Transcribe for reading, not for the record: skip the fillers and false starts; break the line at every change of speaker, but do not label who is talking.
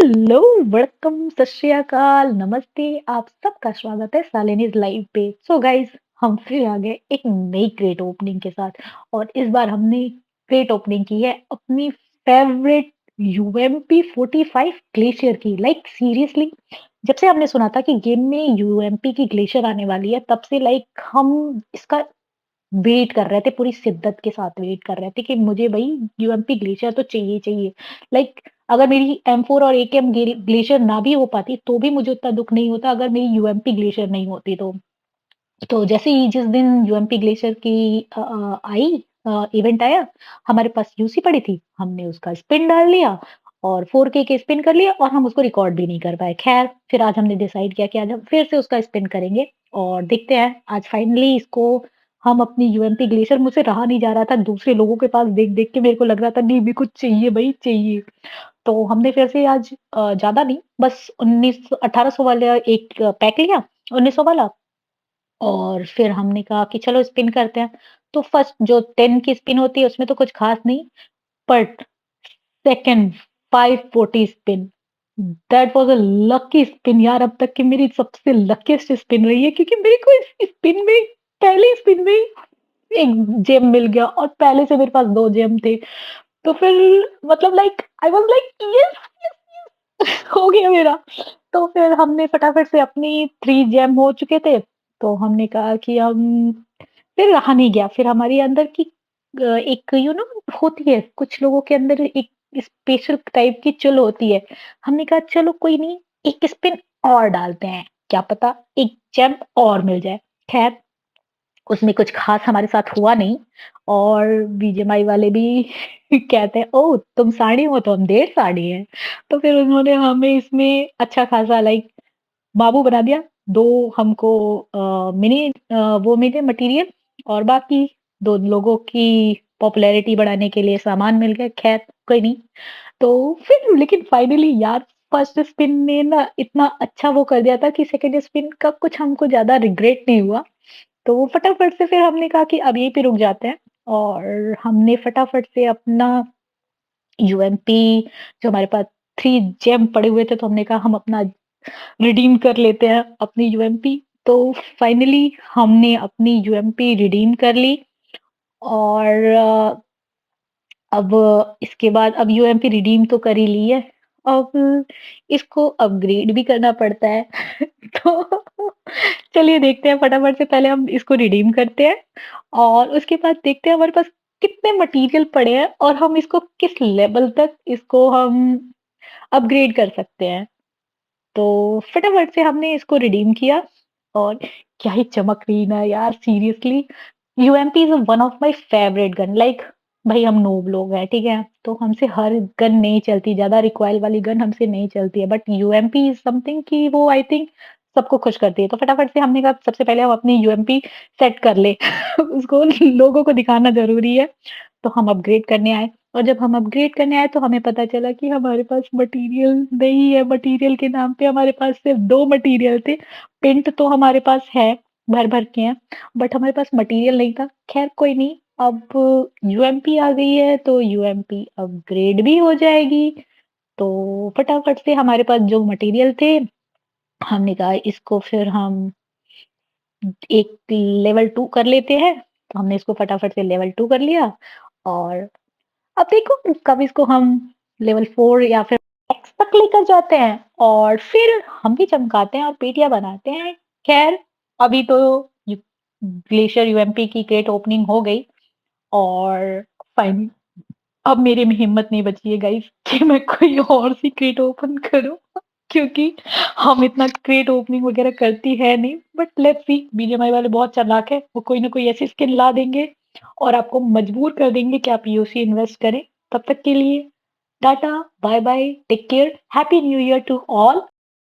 Hello, welcome, सत श्री अकाल, नमस्ते, आप सबका स्वागत है सालिनीज़ लाइव पे। सो गाइस हम फिर आ गए एक नई क्रेट ओपनिंग के साथ और इस बार हमने क्रेट ओपनिंग की है अपनी फेवरेट यूएमपी 45 ग्लेशियर की। लाइक सीरियसली जब से हमने सुना था कि गेम में यूएमपी की ग्लेशियर आने वाली है तब से लाइक हम इसका वेट कर रहे थे, पूरी शिद्दत के साथ वेट कर रहे थे कि मुझे भई यूएमपी ग्लेशियर तो चाहिए ही चाहिए। लाइक अगर मेरी एम4 और एकेएम ग्लेशियर ना भी हो पाती, तो भी मुझे उतना दुःख नहीं होता अगर मेरी यूएमपी ग्लेशियर नहीं होती तो। तो जैसे ही जिस दिन यूएमपी ग्लेशियर की इवेंट आया, हमारे पास यूसी पड़ी थी, हमने उसका स्पिन डाल लिया और 4K के स्पिन कर लिया और हम उसको रिकॉर्ड भी नहीं कर पाए। ख़ैर, फिर आज हमने डिसाइड किया कि आज हम फिर से उसका स्पिन करेंगे और देखते हैं आज फाइनली इसको हम अपनी यूएमपी ग्लेशियर मुझसे रहा नहीं जा रहा था दूसरे लोगों के पास देख-देख के मेरे को लग रहा था नहीं भी कुछ चाहिए भई चाहिए। तो हमने फिर से आज ज़्यादा नहीं बस 1800 वाला एक पैक लिया, 1900 वाला और फिर हमने कहा कि चलो स्पिन करते हैं। तो फर्स्ट जो 10 की स्पिन होती है उसमें तो कुछ ख़ास नहीं, but second 540 spin that was a lucky spin यार, अब तक की मेरी सबसे लकीएस्ट स्पिन रही है क्योंकि मेरे को इस स्पिन में पहली स्पिन में ही एक जेम मिल गया और पहले से मेरे पास 2 जेम थे। तो फिर मतलब like I was like yes, yes हो गया मेरा। तो फिर हमने फटाफट से अपनी 3 जेम हो चुके थे, तो हमने कहा कि हम फिर रहा नहीं गया, फिर हमारे अंदर की एक होती है, कुछ लोगों के अंदर एक स्पेशल टाइप की चुल होती है। हमने कहा चलो कोई नहीं, एक स्पिन और डालते हैं, क्या पता एक जेम और मिल जाए। खैर उसमें कुछ ख़ास हमारे साथ हुआ नहीं और बीजीएमआई वाले भी कहते हैं, "ओह! तुम साड़ी हो तो हम 1.5 साड़ी हैं।" तो फिर उन्होंने हमें इसमें अच्छा ख़ासा लाइक बाबू बना दिया। 2 हमको मिनी वो मिले मटीरियल और बाकी 2 लोगों की पॉपुलैरिटी बढ़ाने के लिए सामान मिल गए, ख़ैर कोई नहीं। तो फिर लेकिन फाइनली यार फर्स्ट स्पिन ने ना इतना अच्छा वो कर दिया था कि सेकंड स्पिन का कुछ हमको ज़्यादा रिग्रेट नहीं हुआ। तो फटाफट से फिर हमने कहा कि अब यहीं पे रुक जाते हैं और हमने फटाफट से अपना यूएमपी जो हमारे पास 3 जेम पड़े हुए थे तो हमने कहा हम अपना रिडीम कर लेते हैं अपनी यूएमपी। तो फाइनली हमने अपनी यूएमपी रिडीम कर ली और अब इसके बाद अब यूएमपी रिडीम तो कर ही ली है, अब इसको अपग्रेड भी करना पड़ता है। तो चलिए देखते हैं फटाफट से पहले हम इसको रिडीम करते हैं और उसके बाद देखते हैं हमारे पास कितने मटेरियल पड़े हैं और हम इसको किस लेवल तक इसको हम अपग्रेड कर सकते हैं। तो फटाफट से हमने इसको रिडीम किया और क्या ही चमक रही ना यार seriously. UMP is one of my favourite gun like भाई हम नूब लोग हैं, ठीक है? तो हमसे हर गन नहीं चलती, ज़्यादा रिकॉइल वाली गन हमसे नहीं चलती है बट यूएमपी इज़ समथिंग कि वो आई थिंक सबको खुश करती है। तो फटाफट से हमने कहा सबसे पहले हम अपनी यूएमपी सेट कर लें। उसको लोगों को दिखाना ज़रूरी है। तो हम अपग्रेड करने आए और जब हम अपग्रेड करने आए तो हमें पता चला कि हमारे पास मटीरियल नहीं है, मटीरियल के नाम पे हमारे पास सिर्फ़ 2 मटीरियल थे। पेंट तो हमारे पास है, भर-भर के हैं, बट हमारे पास मटीरियल नहीं था। ख़ैर कोई नहीं, अब यूएमपी आ गई है तो यूएमपी अपग्रेड भी हो जाएगी। तो फटाफट से हमारे पास जो मटीरियल थे, हमने कहा इसको फिर हम एक लेवल 2 कर लेते हैं। तो हमने इसको फटाफट से लेवल 2 कर लिया और अब देखो कब इसको हम लेवल 4 या फिर एक्स तक लेकर जाते हैं और फिर हम भी चमकाते हैं और पेटियाँ बनाते हैं। ख़ैर अभी तो यू ग्लेशियर यूएमपी की क्रेट ओपनिंग हो गई और फाइन अब मेरे में हिम्मत नहीं बची है गाइस कि मैं कोई और सी क्रेट ओपन करूँ क्योंकि हम इतना क्रेट ओपनिंग वग़ैरह करती है नहीं। बट लेट्स सी बीजीएमआई वाले बहुत चालाक हैं, वो कोई ना कोई ऐसी स्किन ला देंगे और आपको मजबूर कर देंगे कि आप यूसी इन्वेस्ट करें। तब तक के लिए tata, bye bye, take care, happy new year to all.